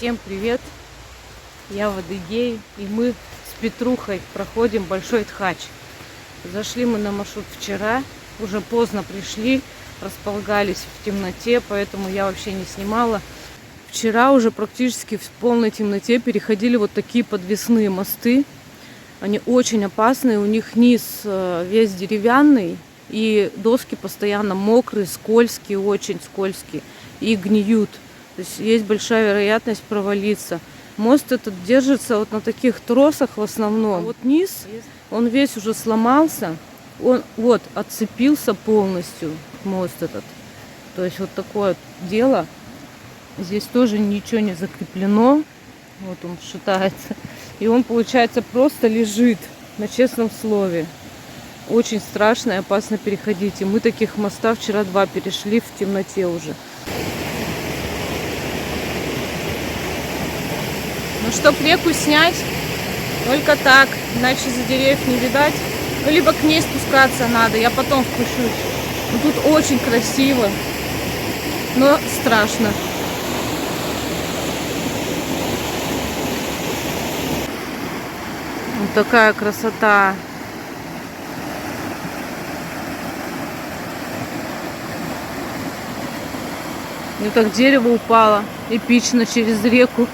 Всем привет! Я в Адыгее, и мы с Петрухой проходим Большой Тхач. Зашли мы на маршрут вчера, уже поздно пришли, располагались в темноте, поэтому я вообще не снимала. Вчера уже практически в полной темноте переходили вот такие подвесные мосты. Они очень опасные, у них низ весь деревянный, и доски постоянно мокрые, скользкие, очень скользкие, и гниют. То есть большая вероятность провалиться. Мост этот держится вот на таких тросах в основном. А вот низ, он весь уже сломался, он вот отцепился полностью, мост этот. То есть вот такое дело. Здесь тоже ничего не закреплено. Вот он шатается. И он, получается, просто лежит, на честном слове. Очень страшно и опасно переходить. И мы таких моста вчера 2 перешли в темноте уже. Ну, чтоб реку снять, только так. Иначе за деревьев не видать. Ну, либо к ней спускаться надо. Я потом спущусь. Но тут очень красиво, но страшно. Вот такая красота. И вот так дерево упало эпично через реку.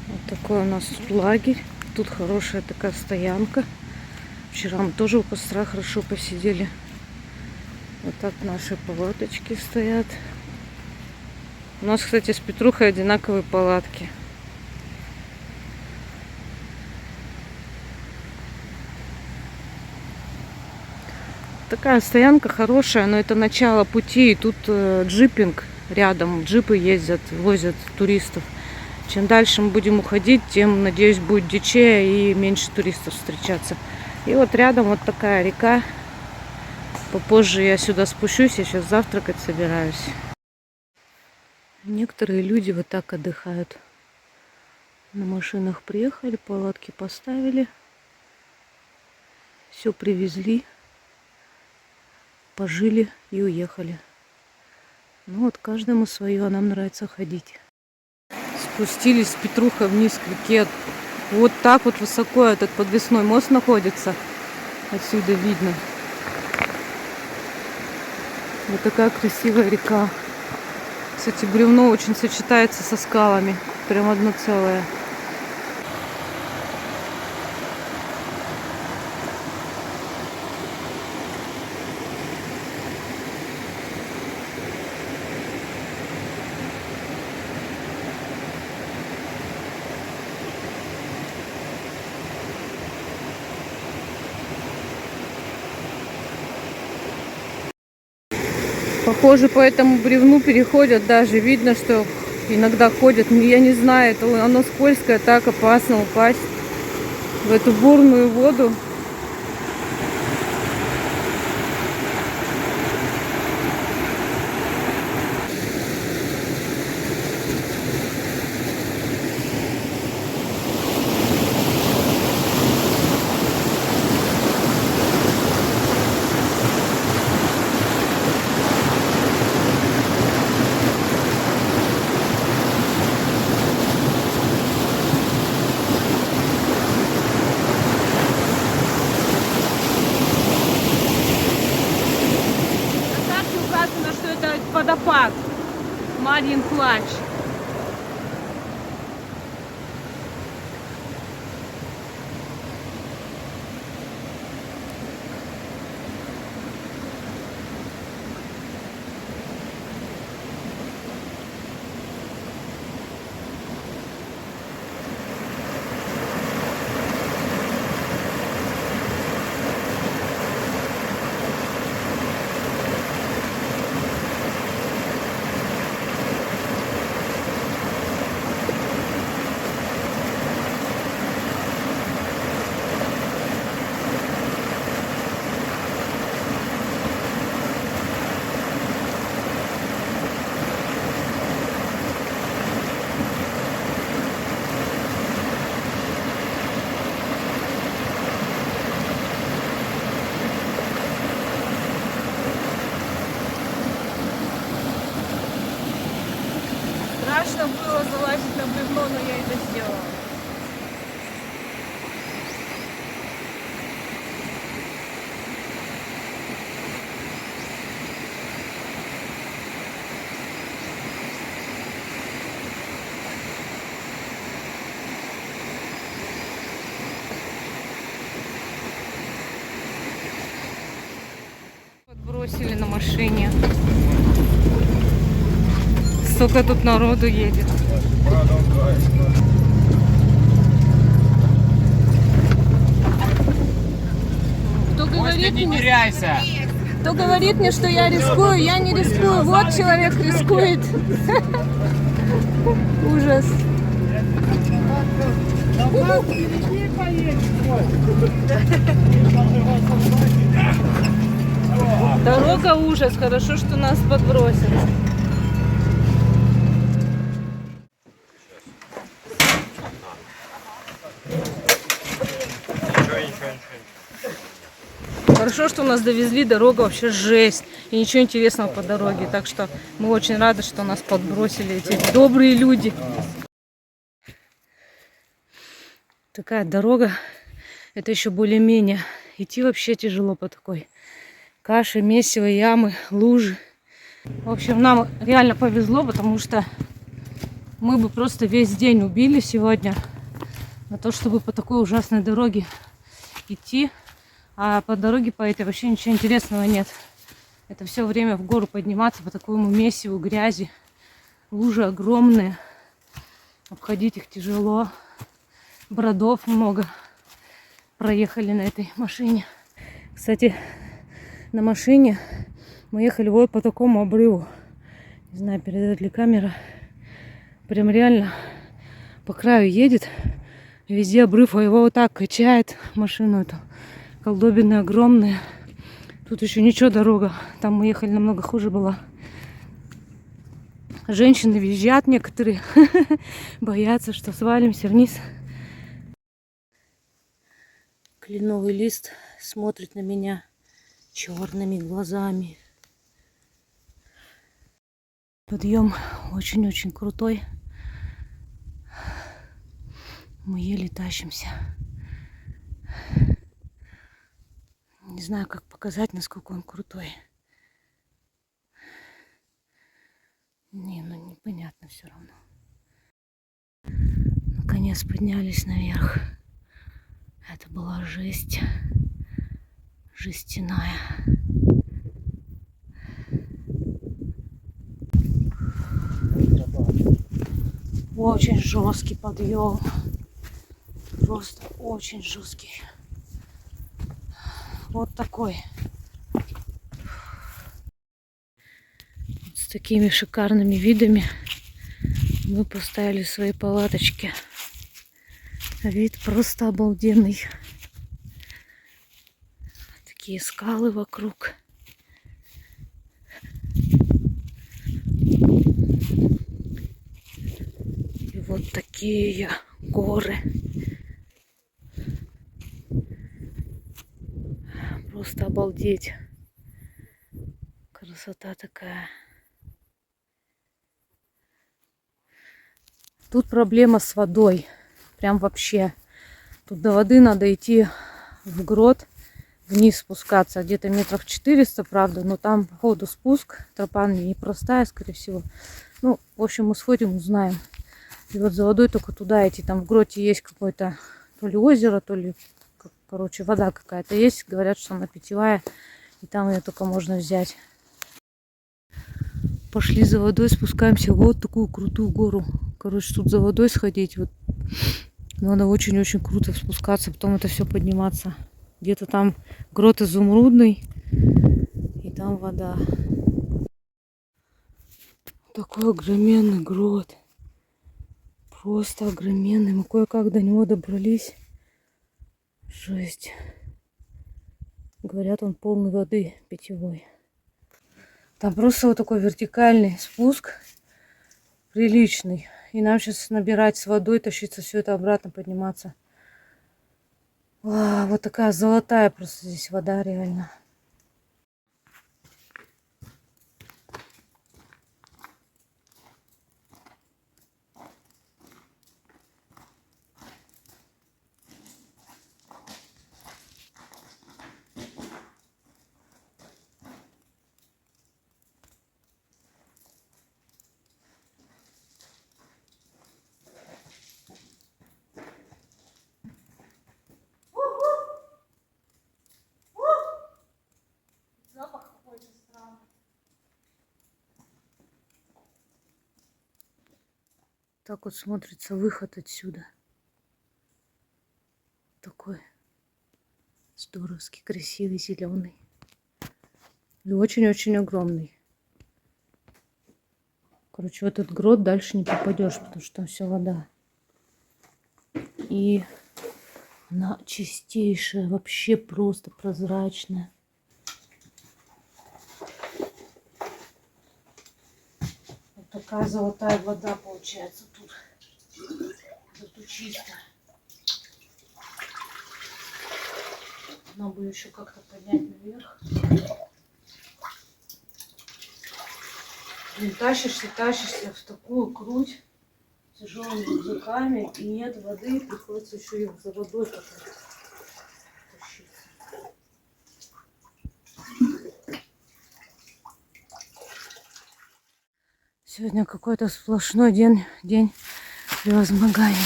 Вот такой у нас тут лагерь. Тут хорошая такая стоянка. Вчера мы тоже у костра хорошо посидели. Вот так наши палаточки стоят. У нас, кстати, с Петрухой одинаковые палатки. Такая стоянка хорошая, но это начало пути. И тут джипинг рядом. Джипы ездят, возят туристов. Чем дальше мы будем уходить, тем, надеюсь, будет дичее и меньше туристов встречаться. И вот рядом вот такая река. Попозже я сюда спущусь, я сейчас завтракать собираюсь. Некоторые люди вот так отдыхают. На машинах приехали, палатки поставили. Все привезли. Пожили и уехали. Ну вот каждому свое, а нам нравится ходить. Спустились с Петрухой вниз к реке. Вот так вот высоко этот подвесной мост находится. Отсюда видно. Вот такая красивая река. Кстати, бревно очень сочетается со скалами. Прям одно целое. Похоже, по этому бревну переходят даже. Видно, что иногда ходят. Я не знаю, это оно скользкое, так опасно упасть в эту бурную воду. Что это водопад Марьин Плач. но я это сделала. Подбросили на машине. Столько тут народу едет. Костя, не теряйся! Кто говорит мне, что я рискую, я не рискую. Вот человек рискует. Ужас. Дорога ужас. Хорошо, что нас подбросят. Хорошо, что нас довезли, дорога вообще жесть. И ничего интересного по дороге. Так что мы очень рады, что нас подбросили эти добрые люди. Такая дорога, это еще более-менее. Идти вообще тяжело по такой. Каши, месиво, ямы, лужи. В общем, нам реально повезло, потому что мы бы просто весь день убили сегодня на то, чтобы по такой ужасной дороге идти. А по дороге по этой вообще ничего интересного нет. Это все время в гору подниматься по такому месиву, грязи. Лужи огромные. Обходить их тяжело. Бродов много. Проехали на этой машине. Кстати, на машине мы ехали вот по такому обрыву. Не знаю, передает ли камера. Прям реально по краю едет. Везде обрыв, а его вот так качает машину эту. Колдобины огромные. Тут еще ничего, дорога. Там мы ехали, намного хуже была. Женщины визжат некоторые. Боятся, что свалимся вниз. Кленовый лист смотрит на меня черными глазами. Подъем очень-очень крутой. Мы еле тащимся. Не знаю, как показать, насколько он крутой. Не, ну непонятно все равно. Наконец поднялись наверх. Это была жесть. Жестяная. Очень жесткий подъем. Просто очень жесткий. Вот такой. С такими шикарными видами мы поставили свои палаточки. Вид просто обалденный. Такие скалы вокруг. И вот такие горы. Просто обалдеть. Красота такая. Тут проблема с водой. Прям вообще. Тут до воды надо идти в грот, вниз спускаться. Где-то метров 400, правда. Но там, походу, спуск. Тропа непростая, скорее всего. Ну, в общем, мы сходим, узнаем. И вот за водой только туда идти. Там в гроте есть какое-то то ли озеро, то ли, короче, вода какая-то есть. Говорят, что она питьевая. И там ее только можно взять. Пошли за водой, спускаемся в вот такую крутую гору. Короче, тут за водой сходить. Вот. Надо очень-очень круто спускаться, потом это все подниматься. Где-то там грот изумрудный. И там вода. Такой огроменный грот. Просто огроменный. Мы кое-как до него добрались. Жесть. Говорят, он полный воды питьевой. Там просто вот такой вертикальный спуск. Приличный. И нам сейчас набирать с водой, тащиться все это обратно, подниматься. Вот такая золотая просто здесь вода реально. Так вот смотрится выход отсюда. Такой здоровский, красивый, зеленый. И очень-очень огромный. Короче, в этот грот дальше не попадешь, потому что там все вода. И она чистейшая, вообще просто прозрачная. Вот такая золотая вода получается тут. Тут чисто. Надо бы еще как-то поднять наверх. И тащишься в такую круть тяжелыми рюкзаками, и нет воды, приходится еще их за водой потом тащиться. Сегодня какой-то сплошной день превозмогания.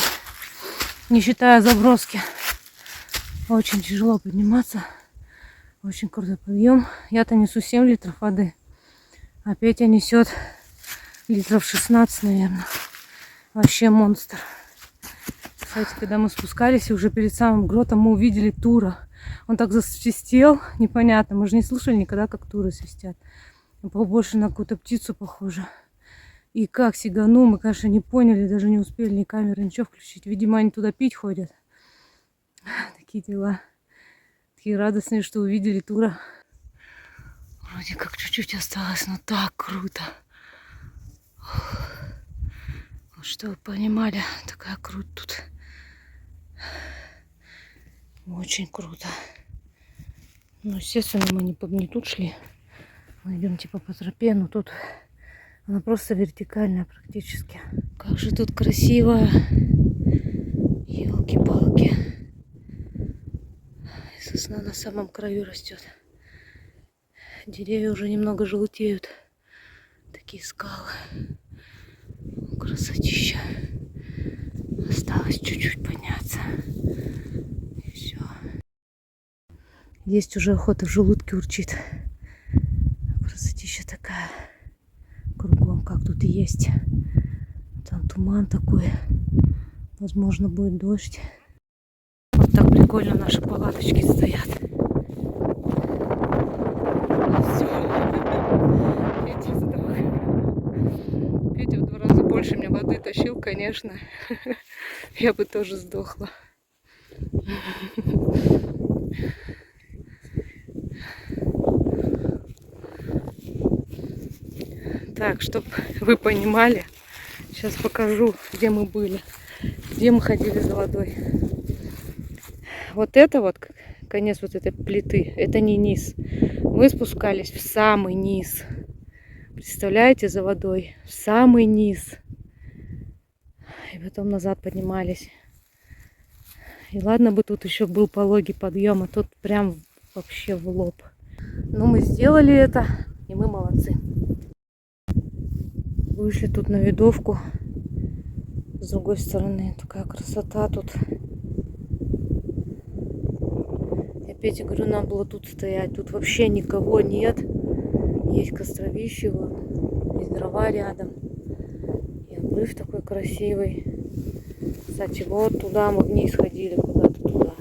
Не считая заброски. Очень тяжело подниматься. Очень крутой подъем. Я-то несу 7 литров воды. А Петя несет литров 16, наверное. Вообще монстр. Кстати, когда мы спускались, уже перед самым гротом мы увидели тура. Он так засвистел, непонятно. Мы же не слышали никогда, как туры свистят. Побольше на какую-то птицу похоже. И как сиганул, мы, конечно, не поняли, даже не успели ни камеры, ничего включить. Видимо, они туда пить ходят. Такие дела. Такие радостные, что увидели тура. Вроде как чуть-чуть осталось, но так круто. Вот что вы понимали, такая круть тут. Очень круто. Ну, естественно, мы не тут шли. Мы идем типа по тропе, но тут она просто вертикальная практически. Как же тут красиво. Елки-палки. Сосна на самом краю растет. Деревья уже немного желтеют. Такие скалы. Красотища. Осталось чуть-чуть подняться. И все. Есть уже охота, в желудке урчит. Красотища такая. Кругом, как тут и есть. Там туман такой. Возможно, будет дождь. Вот так прикольно наши палаточки стоят. Петя сдох. Петя в 2 раза больше мне воды тащил, конечно. Я бы тоже сдохла. Так, чтобы вы понимали, сейчас покажу, где мы были, где мы ходили за водой. Вот это вот, конец вот этой плиты, это не низ. Мы спускались в самый низ. Представляете, за водой, в самый низ. И потом назад поднимались. И ладно бы тут еще был пологий подъем, а тут прям вообще в лоб. Но мы сделали это, и мы молодцы. Вышли тут на видовку. С другой стороны, такая красота тут. Я Пете говорю, нам было тут стоять. Тут вообще никого нет. Есть костровище, есть дрова рядом. И обрыв такой красивый. Кстати, вот туда мы вниз ходили, куда-то туда.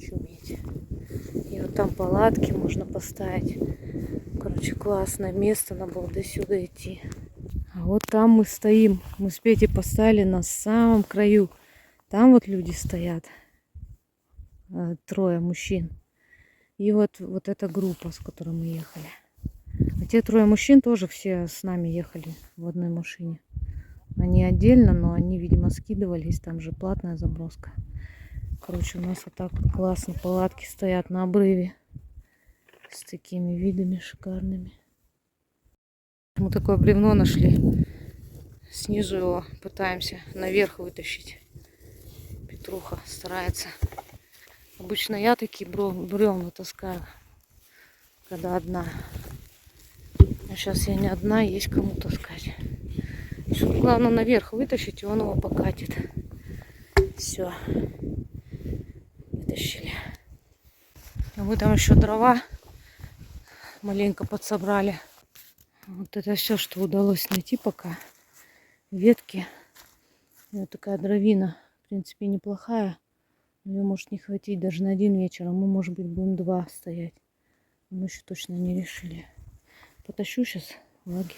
Чуметь. И вот там палатки можно поставить. Короче, классное место, надо было до сюда идти. А вот там мы стоим. Мы с Петей поставили на самом краю. Там вот люди стоят. 3 мужчин. И вот эта группа, с которой мы ехали. А те 3 мужчин тоже все с нами ехали в одной машине. Они отдельно, но они, видимо, скидывались. Там же платная заброска. Короче, у нас вот так вот классно палатки стоят на обрыве. С такими видами шикарными. Мы такое бревно нашли. Снизу его пытаемся наверх вытащить. Петруха старается. Обычно я такие бревна таскаю, когда одна. А сейчас я не одна, есть кому таскать. Главное наверх вытащить, и он его покатит. Все. Вытащили. А мы там еще дрова маленько подсобрали. Вот это все, что удалось найти пока. Ветки. И вот такая дровина, в принципе, неплохая. Ее может не хватить даже на один вечер, а мы, может быть, будем 2 стоять. Мы еще точно не решили. Потащу сейчас в лагерь.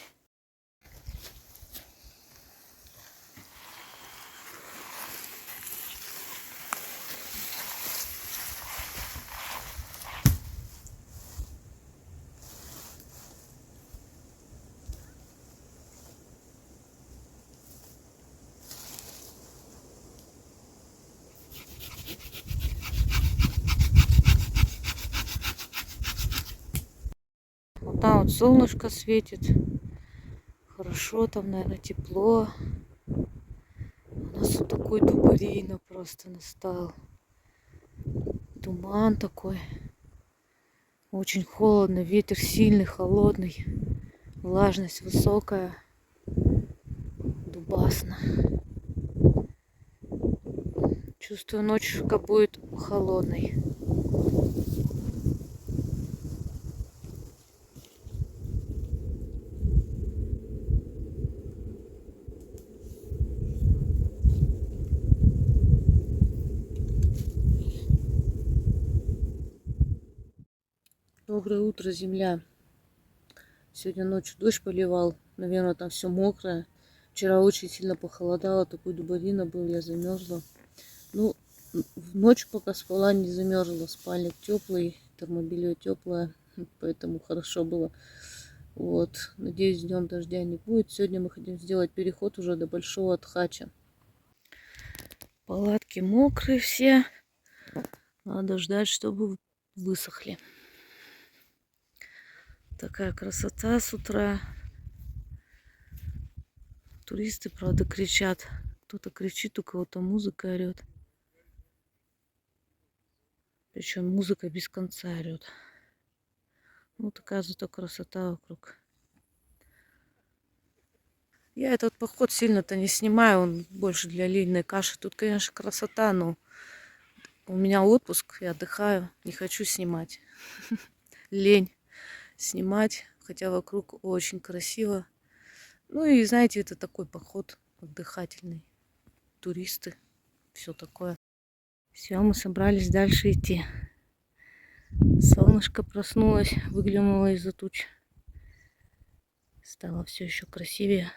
Вот там вот солнышко светит. Хорошо, там, наверное, тепло. У нас вот такой дубарина просто настал. Туман такой. Очень холодно, ветер сильный, холодный. Влажность высокая. Дубасно. Чувствую, ночка будет холодной. Доброе утро, земля. Сегодня ночью дождь поливал. Наверное, там все мокрое. Вчера очень сильно похолодало. Такой дубарина был, я замерзла. Ну, ночью пока спала, не замерзла. Спальник теплый, термобелье теплое. Поэтому хорошо было. Вот. Надеюсь, днем дождя не будет. Сегодня мы хотим сделать переход уже до Большого Тхача. Палатки мокрые все. Надо ждать, чтобы высохли. Такая красота с утра. Туристы, правда, кричат. Кто-то кричит, у кого-то музыка орет. Причем музыка без конца орет. Ну, такая зато красота вокруг. Я этот поход сильно-то не снимаю, он больше для лильной каши. Тут, конечно, красота, но у меня отпуск, я отдыхаю, не хочу снимать. Лень снимать, хотя вокруг очень красиво. Ну и, знаете, это такой поход отдыхательный. Туристы, все такое. Все, мы собрались дальше идти. Солнышко проснулось, выглянуло из-за туч. Стало все еще красивее.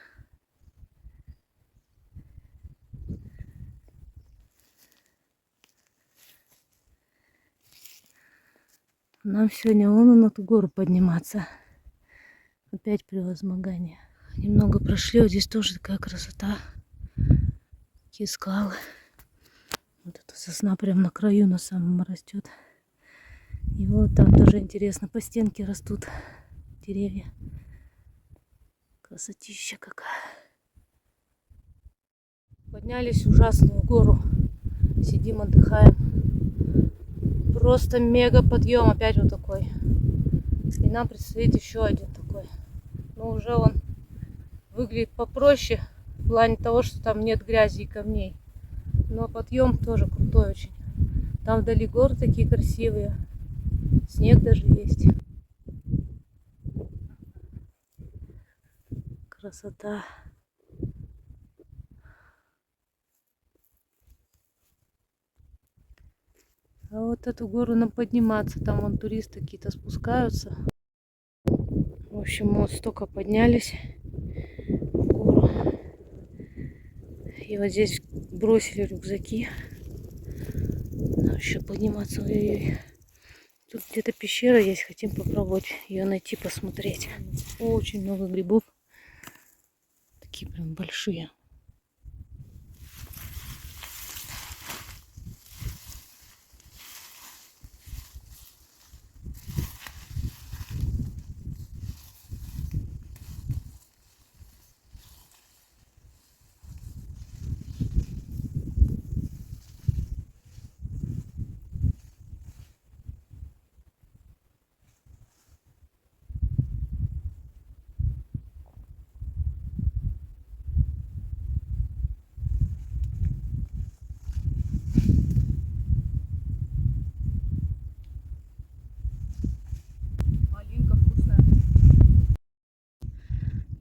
Нам сегодня вон на ту гору подниматься. Опять превозмогание. Немного прошли, вот здесь тоже такая красота. Такие скалы. Вот эта сосна прям на краю на самом растет. И вот там тоже интересно, по стенке растут деревья. Красотища какая. Поднялись в ужасную гору. Сидим, отдыхаем. Просто мега подъем опять вот такой. И нам предстоит еще один такой. Но уже он выглядит попроще. В плане того, что там нет грязи и камней. Но подъем тоже крутой очень. Там вдали горы такие красивые. Снег даже есть. Красота. А вот эту гору нам подниматься. Там вон туристы какие-то спускаются. В общем, мы вот столько поднялись в гору. И вот здесь бросили рюкзаки. Надо еще подниматься. Ой-ой-ой. Тут где-то пещера есть. Хотим попробовать ее найти, посмотреть. Очень много грибов. Такие прям большие.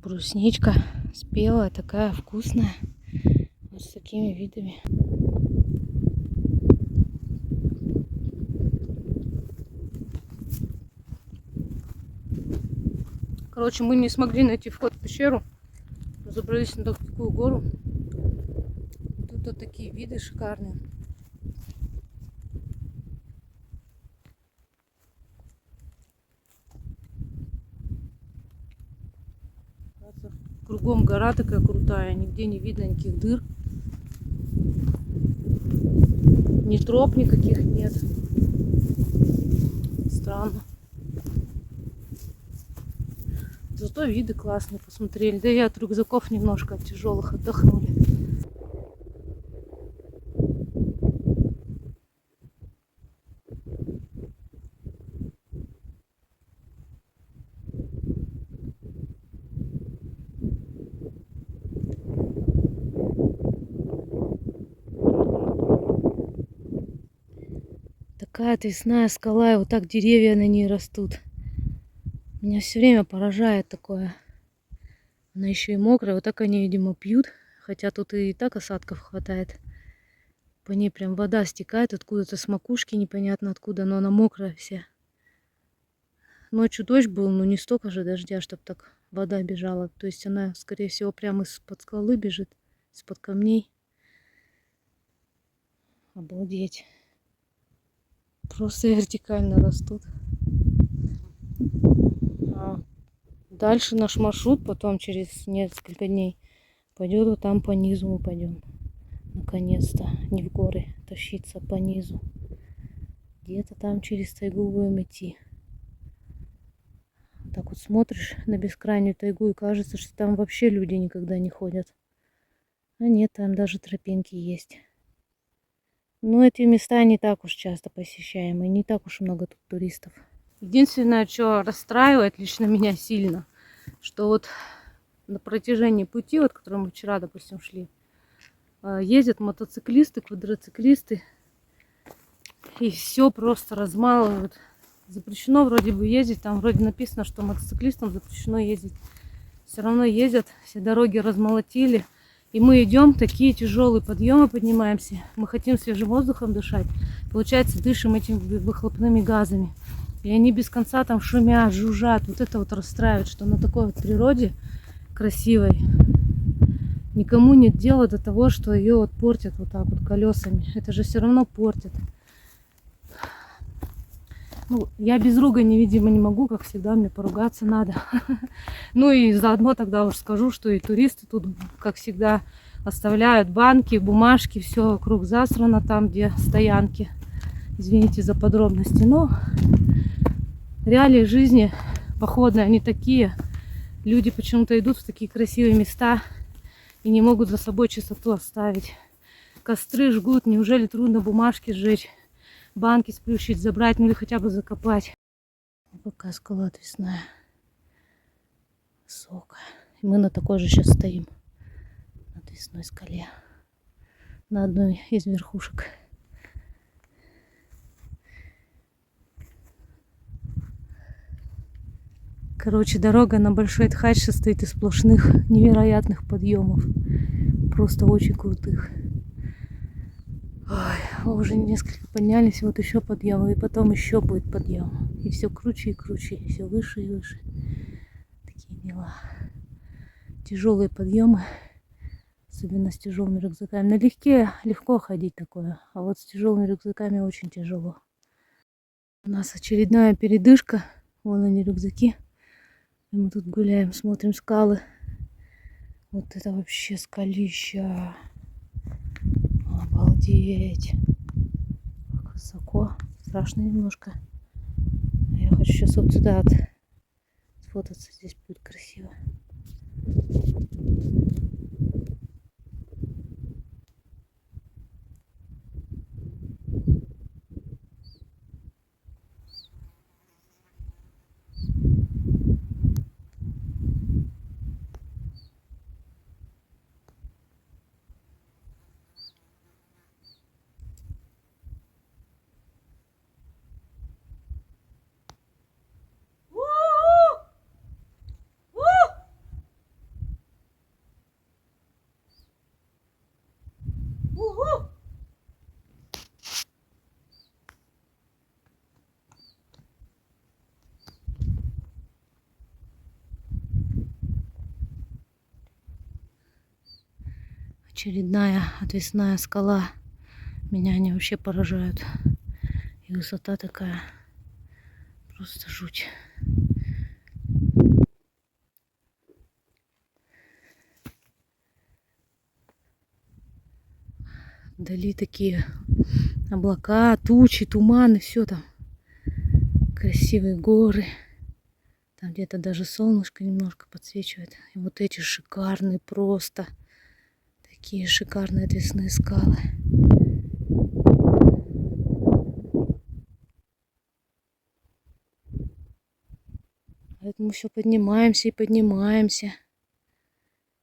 Брусничка спелая, такая вкусная. Вот с такими видами. Короче, мы не смогли найти вход в пещеру. Забрались на такую гору. Тут вот такие виды шикарные. Кругом гора такая крутая, нигде не видно никаких дыр. Ни троп никаких нет. Странно. Зато виды классные посмотрели. Да и от рюкзаков немножко от тяжелых отдохнули. Такая отвесная скала, и вот так деревья на ней растут. Меня все время поражает такое. Она еще и мокрая, вот так они, видимо, пьют. Хотя тут и так осадков хватает. По ней прям вода стекает откуда-то с макушки, непонятно откуда, но она мокрая вся. Ночью дождь был, но не столько же дождя, чтобы так вода бежала. То есть она, скорее всего, прямо из-под скалы бежит, из-под камней. Обалдеть. Просто вертикально растут. Дальше наш маршрут потом через несколько дней пойдет вот там по низу мы пойдем. Наконец-то. Не в горы тащиться, по низу. Где-то там через тайгу будем идти. Так вот смотришь на бескрайнюю тайгу и кажется, что там вообще люди никогда не ходят. А нет, там даже тропинки есть. Но эти места не так уж часто посещаемые, не так уж много тут туристов. Единственное, что расстраивает лично меня сильно, что вот на протяжении пути, вот, который мы вчера, допустим, шли, ездят мотоциклисты, квадроциклисты, и все просто размалывают. Запрещено вроде бы ездить, там вроде написано, что мотоциклистам запрещено ездить. Все равно ездят, все дороги размолотили. И мы идем, такие тяжелые подъемы поднимаемся. Мы хотим свежим воздухом дышать. Получается, дышим этими выхлопными газами. И они без конца там шумят, жужжат. Вот это вот расстраивает, что на такой вот природе красивой никому нет дела до того, что ее вот портят вот так вот колесами. Это же все равно портят. Ну, я без ругани, видимо, не могу, как всегда, мне поругаться надо. Ну и заодно тогда уж скажу, что и туристы тут, как всегда, оставляют банки, бумажки, все вокруг засрано там, где стоянки. Извините за подробности, но реалии жизни походные, они такие. Люди почему-то идут в такие красивые места и не могут за собой чистоту оставить. Костры жгут, неужели трудно бумажки сжечь? Банки сплющить, забрать, ну или хотя бы закопать. Пока скала отвесная, высокая. И мы на такой же сейчас стоим. На отвесной скале. На одной из верхушек. Короче, дорога на Большой Тхач состоит из сплошных невероятных подъемов. Просто очень крутых. Ой, мы уже несколько поднялись, вот еще подъем, и потом еще будет подъем. И все круче и круче, и все выше и выше. Такие дела. Тяжелые подъемы, особенно с тяжелыми рюкзаками. Налегке легко ходить такое, а вот с тяжелыми рюкзаками очень тяжело. У нас очередная передышка. Вон они, рюкзаки. И мы тут гуляем, смотрим скалы. Вот это вообще скалища. Обалдеть. Как высоко. Страшно немножко. А я хочу сейчас вот сюда сфотаться. Здесь будет красиво. Очередная отвесная скала. Меня они вообще поражают. И высота такая. Просто жуть. Вдали такие облака, тучи, туманы, все там. Красивые горы. Там где-то даже солнышко немножко подсвечивает. И вот эти шикарные просто. Такие шикарные отвесные скалы. Поэтому все поднимаемся и поднимаемся.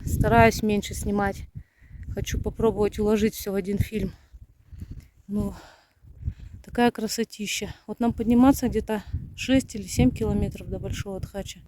Стараюсь меньше снимать. Хочу попробовать уложить все в один фильм. Ну, такая красотища. Вот нам подниматься где-то 6 или 7 километров до Большого Тхача.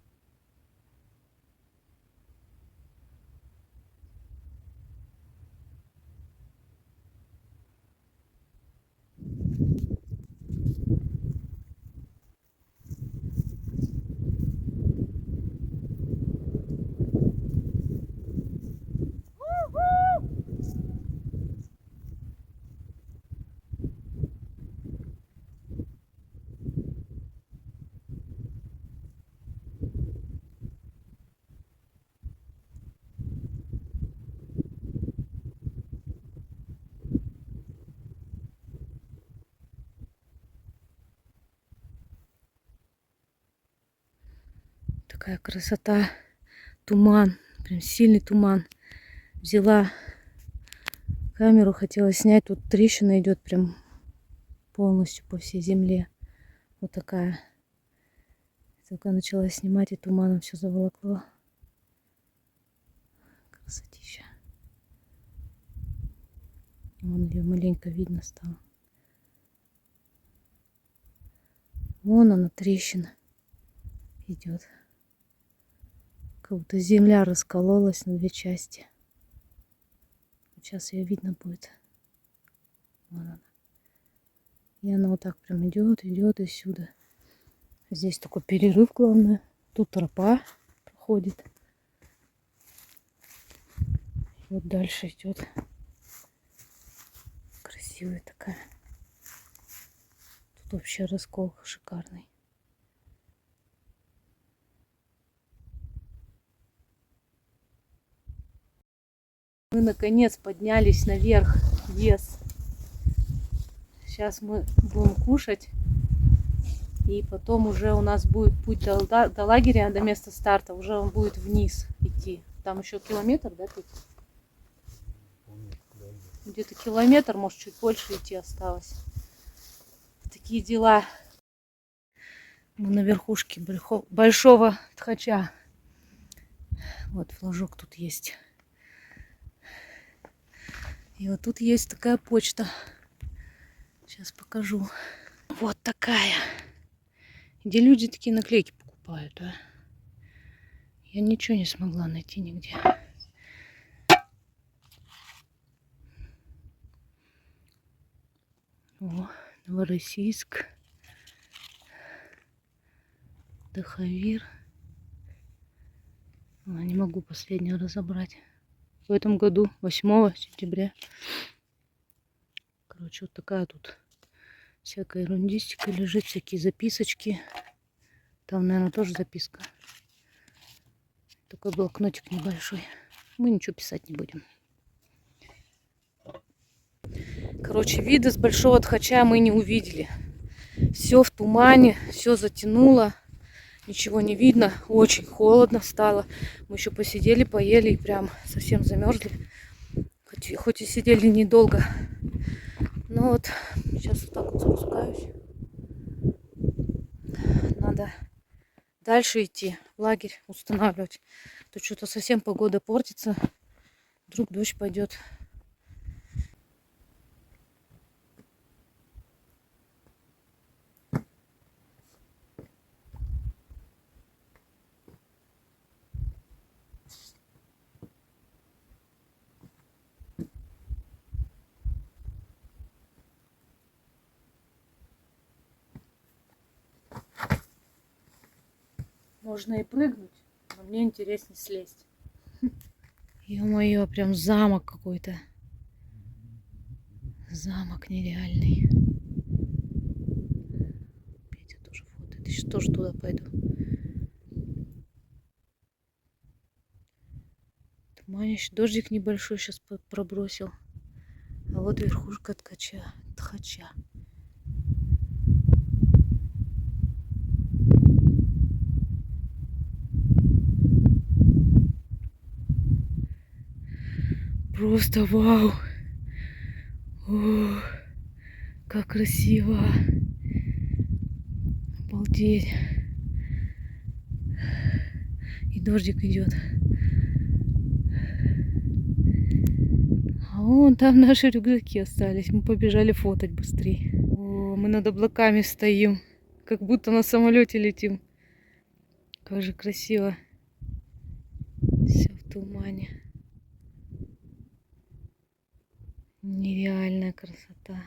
Такая красота. Туман. Прям сильный туман. Взяла камеру, хотела снять. Тут трещина идет прям полностью по всей земле. Вот такая. Только начала снимать, и туманом все заволокло. Красотища. Вон ее маленько видно стало. Вон она, трещина идет. Как будто земля раскололась на две части. Сейчас ее видно будет. Вон она. И она вот так прям идет, идет и сюда. Здесь такой перерыв, главное. Тут тропа проходит. И вот дальше идет. Красивая такая. Тут вообще раскол шикарный. Мы наконец поднялись наверх, в лес. Сейчас мы будем кушать. И потом уже у нас будет путь до лагеря, до места старта. Уже он будет вниз идти. Там еще километр, да, тут? Где-то километр, может, чуть больше идти осталось. Такие дела. Мы на верхушке Большого Тхача. Вот флажок тут есть. И вот тут есть такая почта. Сейчас покажу. Вот такая. Где люди такие наклейки покупают, а? Я ничего не смогла найти нигде. О, Новороссийск. Дахавир. Не могу последнего разобрать. В этом году, 8 сентября. Короче, вот такая тут всякая ерундистика лежит, всякие записочки. Там, наверное, тоже записка. Такой блокнотик небольшой. Мы ничего писать не будем. Короче, виды с Большого Тхача мы не увидели. Все в тумане, все затянуло. Ничего не видно. Очень холодно стало. Мы еще посидели, поели и прям совсем замерзли. Хоть и сидели недолго. Но вот сейчас вот так вот спускаюсь. Надо дальше идти, лагерь устанавливать. То что-то совсем погода портится. Вдруг дождь пойдет. Можно и прыгнуть, но мне интереснее слезть. Ё-моё, прям замок какой-то. Замок нереальный. Петя тоже фотоет. Я тоже туда пойду. Туманище. Дождик небольшой сейчас пробросил. А вот верхушка тхача. Просто вау! О, как красиво! Обалдеть! И дождик идет. А вон там наши рюкзаки остались. Мы побежали фотать быстрее. О, мы над облаками стоим. Как будто на самолете летим. Как же красиво. Все в тумане. Нереальная красота.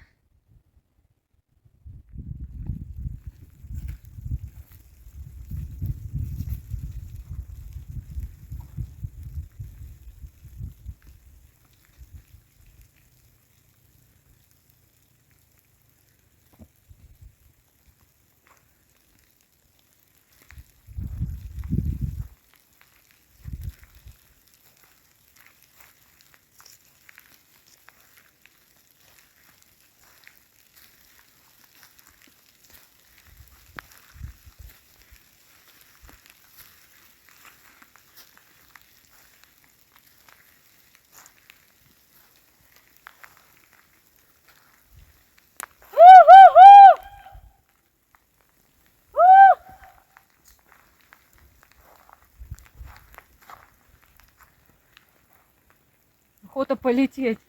Охота полететь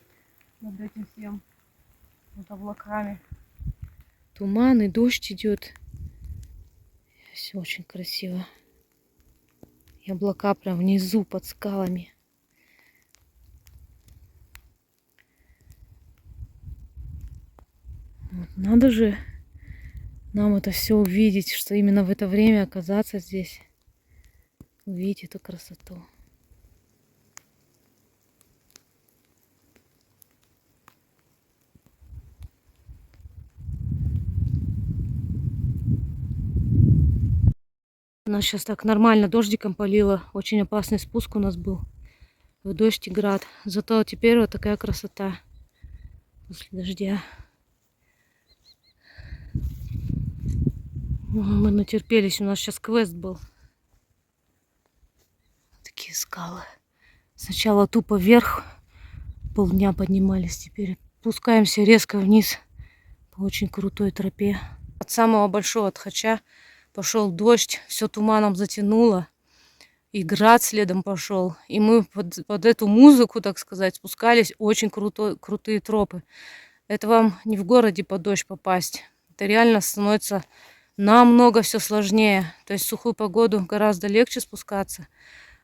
над этим всем, над облаками. Туман и дождь идет. Все очень красиво. И облака прям внизу под скалами. Вот, надо же нам это все увидеть, что именно в это время оказаться здесь, увидеть эту красоту. У нас сейчас так нормально дождиком полило. Очень опасный спуск у нас был. В дождь и град. Зато теперь вот такая красота после дождя. Мы натерпелись. У нас сейчас квест был. Такие скалы. Сначала тупо вверх. Полдня поднимались. Теперь спускаемся резко вниз по очень крутой тропе. От самого большого Тхача пошел дождь. Все туманом затянуло. И град следом пошел. И мы под эту музыку, так сказать, спускались. Очень крутые тропы. Это вам не в городе под дождь попасть. Это реально становится намного все сложнее. То есть в сухую погоду гораздо легче спускаться.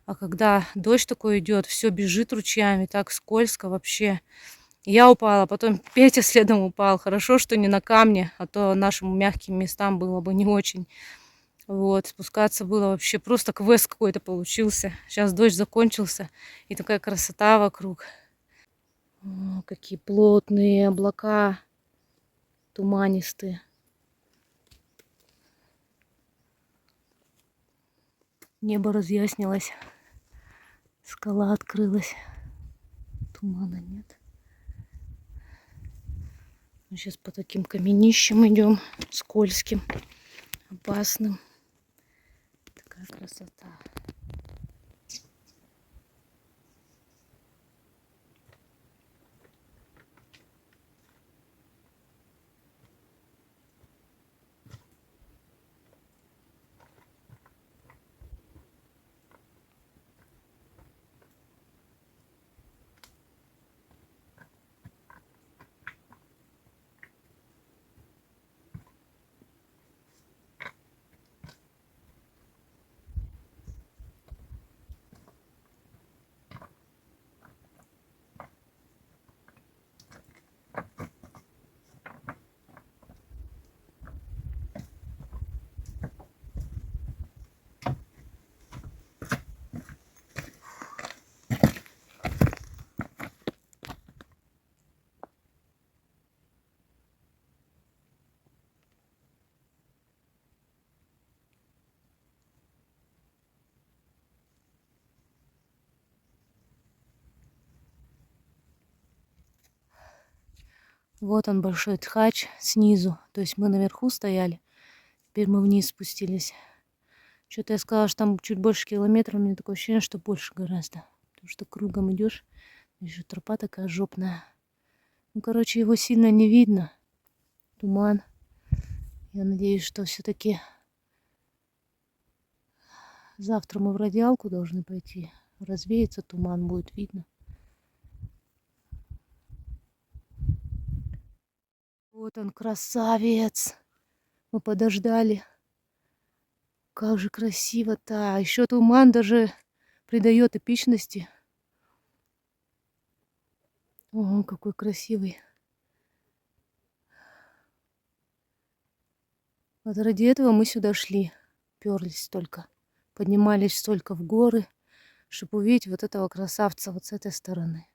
А когда дождь такой идет, все бежит ручьями, так скользко вообще. Я упала, потом Петя следом упал. Хорошо, что не на камне, а то нашим мягким местам было бы не очень. Вот, спускаться было вообще просто квест какой-то получился. Сейчас дождь закончился, и такая красота вокруг. О, какие плотные облака, туманистые. Небо разъяснилось, скала открылась, тумана нет. Мы сейчас по таким каменищам идем, скользким, опасным. Такая красота. Вот он, большой Тхач снизу. То есть мы наверху стояли. Теперь мы вниз спустились. Что-то я сказала, что там чуть больше километра. У меня такое ощущение, что больше гораздо. Потому что кругом идешь. Еще тропа такая жопная. Ну, короче, его сильно не видно. Туман. Я надеюсь, что все-таки завтра мы в Радиалку должны пойти. Развеется туман, будет видно. Вот он, красавец. Мы подождали. Как же красиво-то. Еще туман даже придает эпичности. Ого, какой красивый. Вот ради этого мы сюда шли. Перлись столько. Поднимались столько в горы, чтобы увидеть вот этого красавца вот с этой стороны.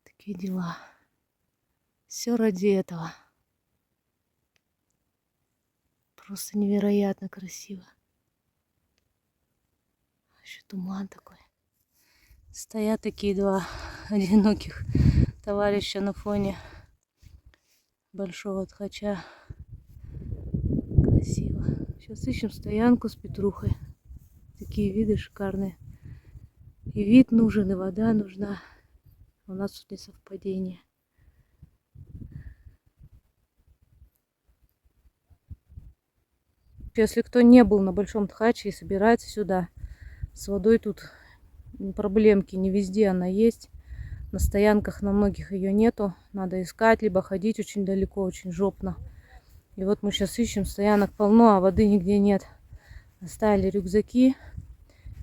Такие дела. Все ради этого. Просто невероятно красиво. Еще туман такой. Стоят такие два одиноких товарища на фоне большого Тхача. Красиво. Сейчас ищем стоянку с Петрухой. Такие виды шикарные. И вид нужен, и вода нужна. У нас тут несовпадение. Если кто не был на Большом Тхаче и собирается сюда, с водой тут проблемки, не везде она есть. На стоянках на многих ее нету. Надо искать, либо ходить очень далеко, очень жопно. И вот мы сейчас ищем, стоянок полно, а воды нигде нет. Оставили рюкзаки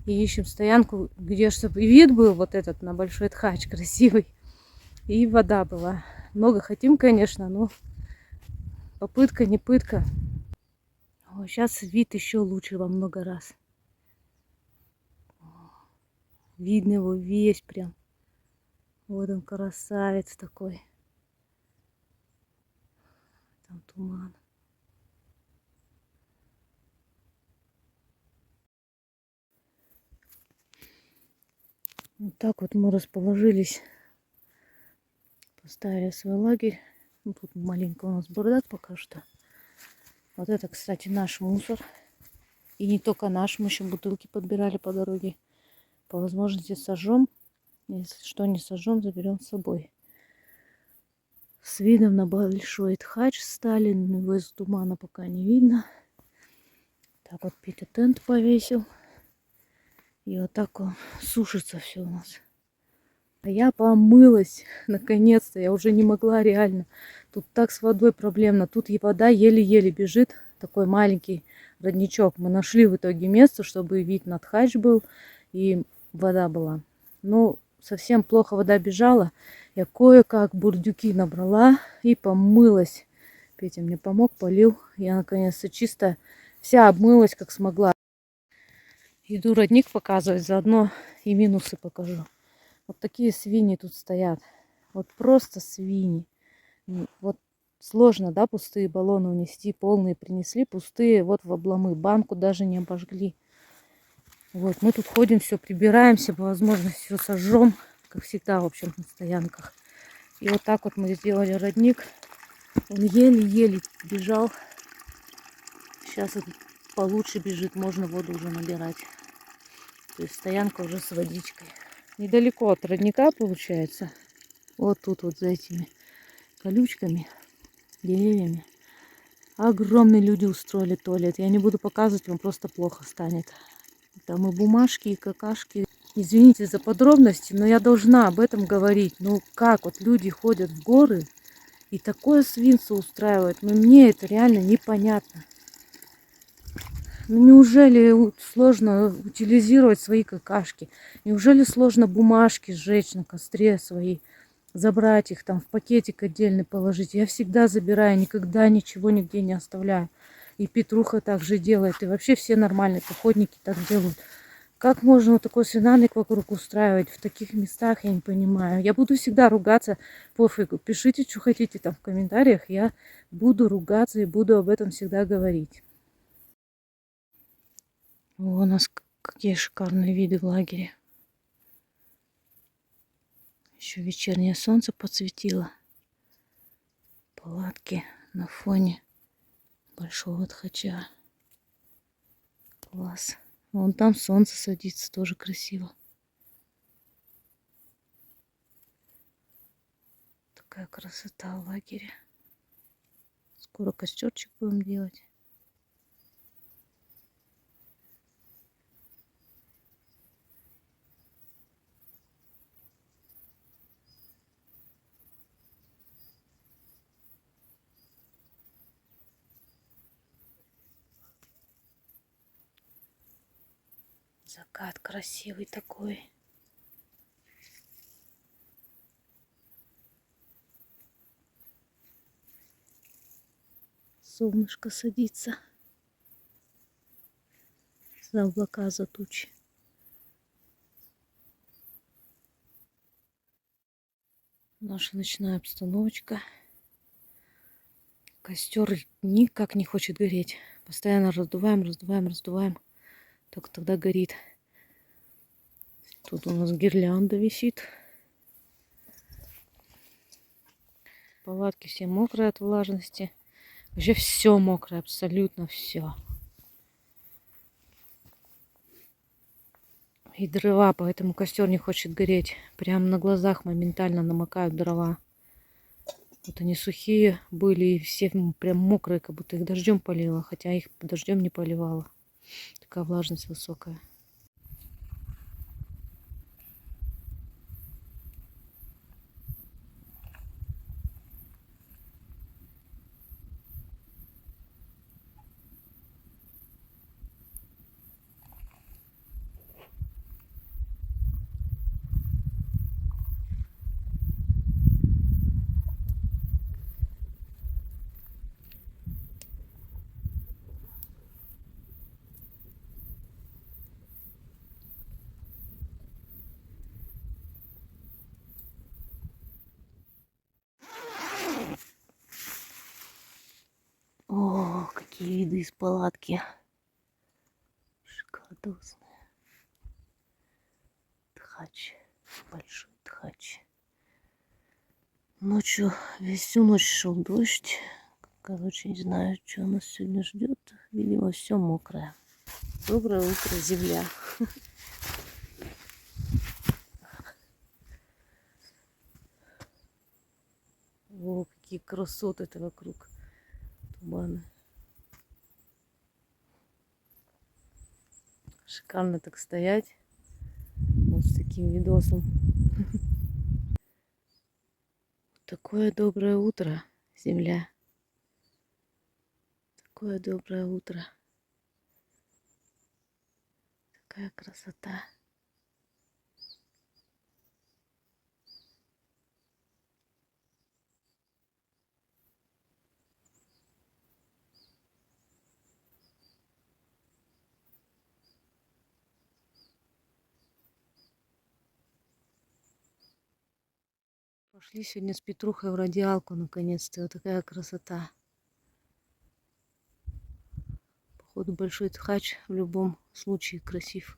и ищем стоянку, где чтобы и вид был вот этот на Большой Тхач красивый. И вода была. Много хотим, конечно, но попытка не пытка. О, сейчас вид еще лучше во много раз. Видно его весь прям. Вот он, красавец такой. Там туман. Вот так вот мы расположились. Поставили свой лагерь. Ну, тут маленько у нас бардак пока что. Вот это, кстати, наш мусор. И не только наш, мы еще бутылки подбирали по дороге. По возможности сожжем. Если что не сожжем, заберем с собой. С видом на Большой Тхач стали. Его из тумана пока не видно. Так вот Петя тент повесил. И вот так он сушится все у нас. А я помылась, наконец-то. Я уже не могла реально. Тут так с водой проблемно. Тут и вода еле-еле бежит. Такой маленький родничок. Мы нашли в итоге место, чтобы вид на Тхач был. И вода была. Но совсем плохо вода бежала. Я кое-как бурдюки набрала и помылась. Петя мне помог, полил. Я наконец-то чисто вся обмылась, как смогла. Иду родник показывать, заодно и минусы покажу. Вот такие свиньи тут стоят. Вот просто свиньи. Вот сложно, да, пустые баллоны унести. Полные принесли, пустые вот в обломы. Банку даже не обожгли. Вот, мы тут ходим, все прибираемся, по возможности все сожжем. Как всегда, в общем, на стоянках. И вот так вот мы сделали родник. Он еле-еле бежал. Сейчас он получше бежит, можно воду уже набирать. То есть стоянка уже с водичкой. Недалеко от родника получается. Вот тут вот за этими колючками, деревьями. Огромные люди устроили туалет. Я не буду показывать, вам просто плохо станет. Там и бумажки, и какашки. Извините за подробности, но я должна об этом говорить. Ну как вот люди ходят в горы и такое свинство устраивают. Ну мне это реально непонятно. Ну неужели сложно утилизировать свои какашки? Неужели сложно бумажки сжечь на костре свои? Забрать их там в пакетик отдельно положить. Я всегда забираю, никогда ничего нигде не оставляю. И Петруха так же делает. И вообще все нормальные походники так делают. Как можно вот такой свинарник вокруг устраивать в таких местах, я не понимаю. Я буду всегда ругаться, пофигу. Пишите, что хотите там в комментариях. Я буду ругаться и буду об этом всегда говорить. О, у нас какие шикарные виды в лагере. Еще вечернее солнце подсветило. цветочки на фоне большого тхача. Класс. Вон там солнце садится, тоже красиво. Такая красота в лагере. Скоро костерчик будем делать. Закат красивый такой. Солнышко садится за облака, за тучи. Наша ночная обстановочка. Костер никак не хочет гореть. Постоянно раздуваем, раздуваем, раздуваем. Только тогда горит. Тут у нас гирлянда висит. Палатки все мокрые от влажности. Вообще все мокрое, абсолютно все. И дрова, поэтому костер не хочет гореть. Прямо на глазах моментально намокают дрова. Вот они сухие были и все прям мокрые, как будто их дождем полило. Хотя их дождем не поливало. Такая влажность высокая. О, какие виды из палатки. Шикардосные. Тхач. Большой тхач. Ночью, всю ночь шел дождь. Короче, не знаю, что нас сегодня ждет. Видимо, все мокрое. Доброе утро, земля. О, какие красоты-то вокруг. Туманы. Шикарно так стоять. Вот с таким видосом. Такое доброе утро, земля. Такое доброе утро. Такая красота. Пошли сегодня с Петрухой в радиалку наконец-то. Вот такая красота. Походу большой тхач в любом случае красив.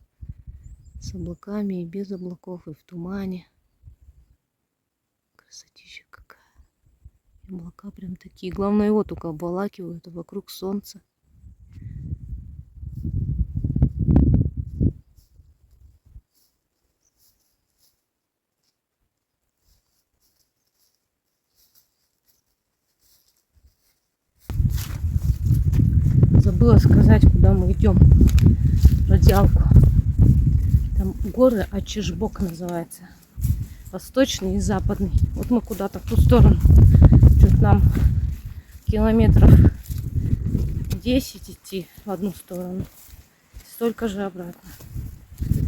С облаками и без облаков, и в тумане. Красотища какая. И облака прям такие. Главное его только обволакивают, а вокруг солнце. Забыла сказать, куда мы идем. Радиалку. Там горы Ачишбок называется. Восточный и западный. Вот мы куда-то в ту сторону. Чуть нам километров 10 идти в одну сторону. Столько же обратно.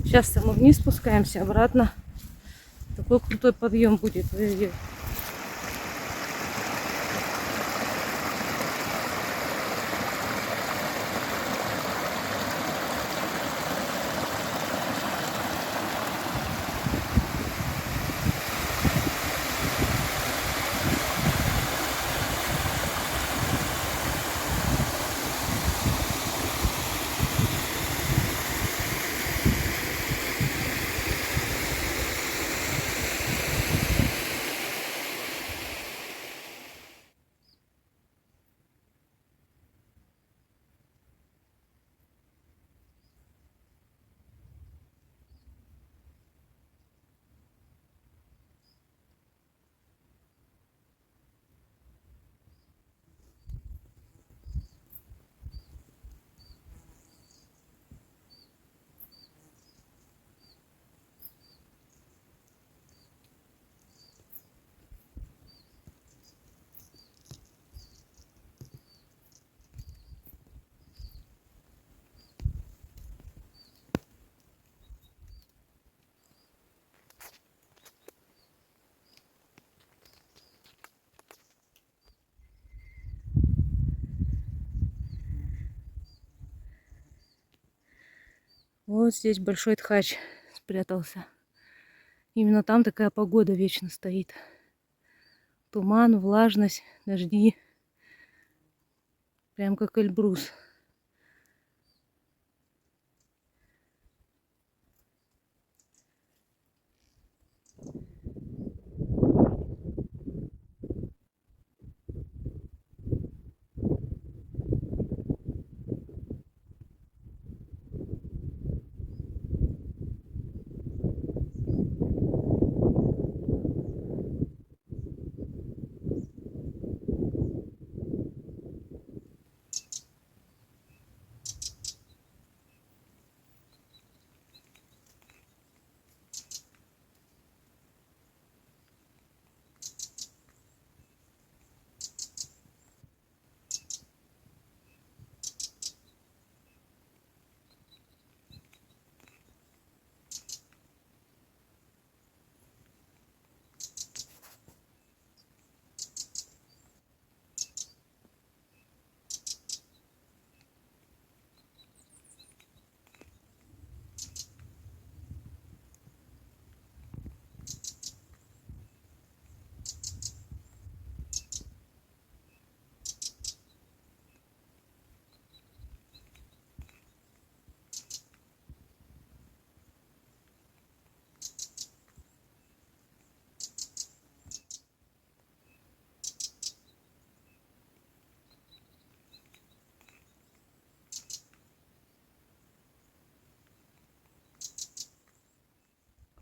Сейчас мы вниз спускаемся, обратно. Такой крутой подъем будет. Вот здесь большой тхач спрятался. Именно там такая погода вечно стоит. Туман, влажность, дожди. Прям как Эльбрус.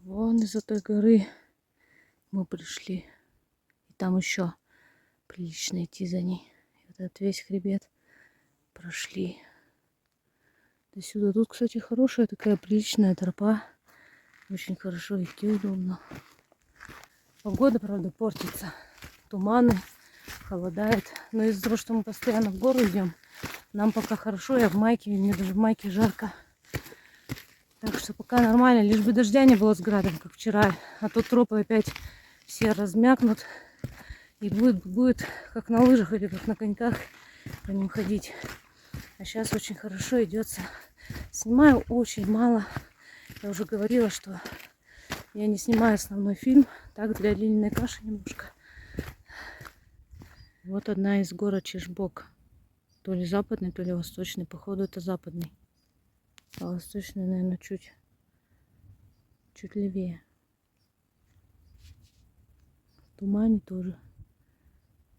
Вон из-за той горы мы пришли. И там еще прилично идти за ней. И вот этот весь хребет прошли. До сюда. Тут, кстати, хорошая такая приличная тропа. Очень хорошо идти, удобно. Погода, правда, портится. Туманы, холодает. Но из-за того, что мы постоянно в гору идем, нам пока хорошо. Я в майке, мне даже в майке жарко. Так что пока нормально, лишь бы дождя не было с градом, как вчера. А то тропы опять все размякнут. И будет как на лыжах или как на коньках по ним ходить. А сейчас очень хорошо идется. Снимаю очень мало. Я уже говорила, что я не снимаю основной фильм. Так, для длинной каши немножко. Вот одна из гор Чешбок. То ли западный, то ли восточный. Походу это западный. А восточный, наверное, чуть левее. В тумане тоже.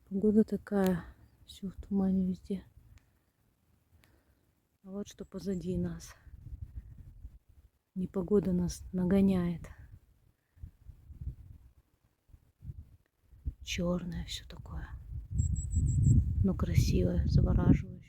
Погода такая. Все в тумане везде. А вот что позади нас. Непогода нас нагоняет. Черное все такое. Но красивое, завораживающее.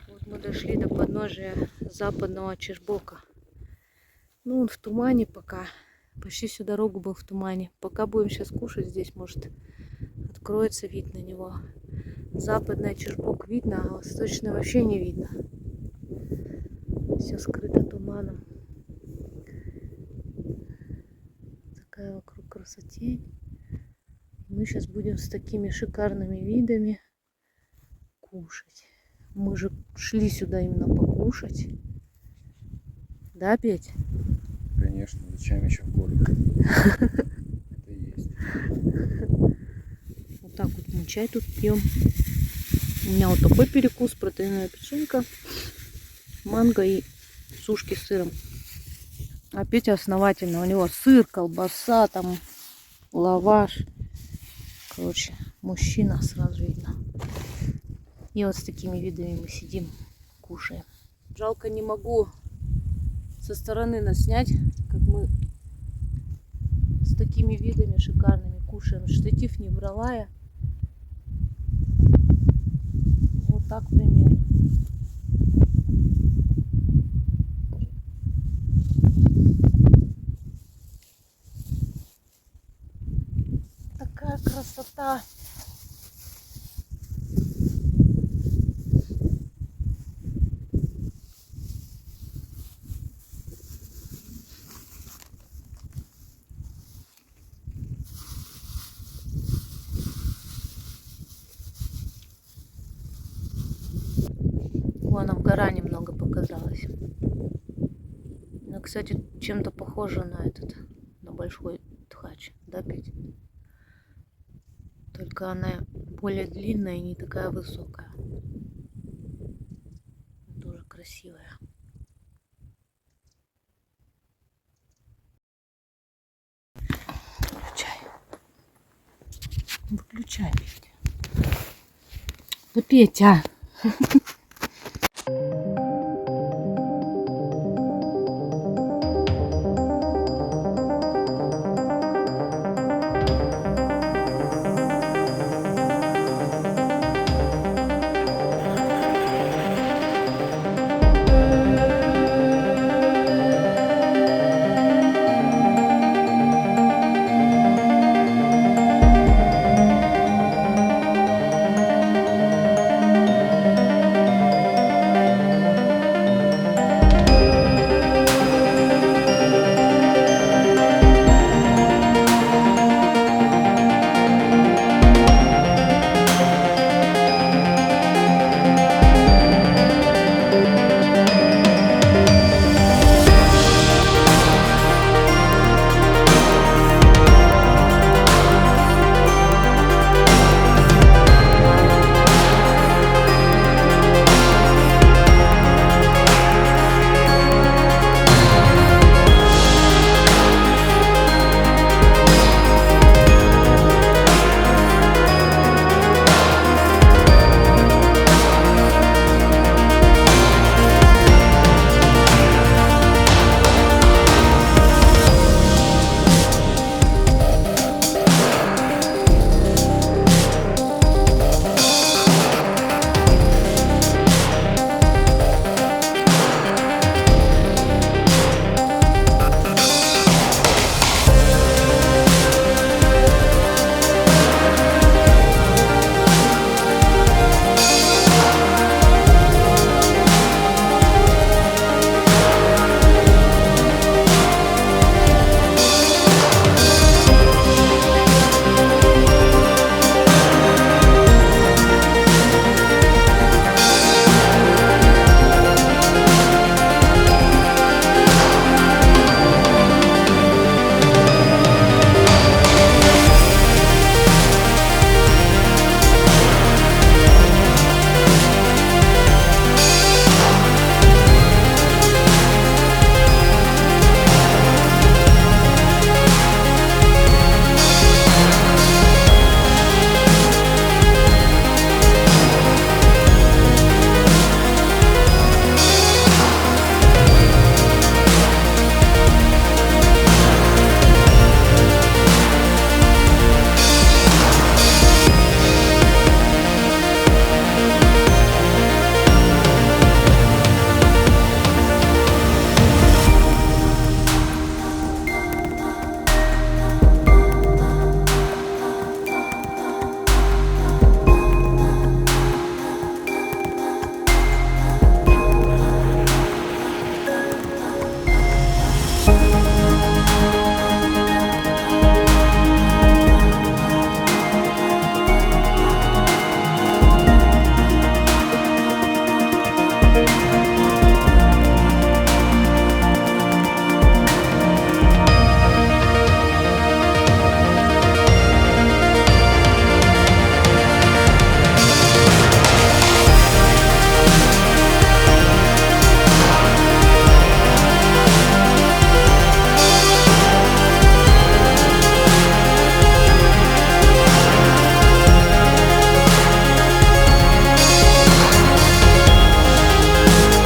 Вот мы дошли до подножия западного Чешбока. Ну, он в тумане пока. Почти всю дорогу был в тумане. Пока будем сейчас кушать здесь, может, откроется вид на него. Западный Чешбок видно, а восточный вообще не видно. Все скрыто туманом. Такая вокруг красотень. Мы сейчас будем с такими шикарными видами кушать. Мы же шли сюда именно покушать. Да, Петь? Конечно, зачем еще в город? Это и есть. Вот так вот мы чай тут пьем. У меня вот такой перекус, протеиновая печенька, манго и сушки с сыром. А Петя основательно. У него сыр, колбаса, там лаваш. Короче, мужчина сразу видно. И вот с такими видами мы сидим, кушаем. Жалко, не могу со стороны нас снять, как мы с такими видами шикарными кушаем. Штатив не брала я. Вот так примерно. Такая красота. Вон нам гора немного показалась. Она, кстати, чем-то похожа на этот, на большой Тхач, да, Петь? Только она более длинная и не такая высокая. Тоже красивая. Выключай. Выключай, Петя. Да, Петя.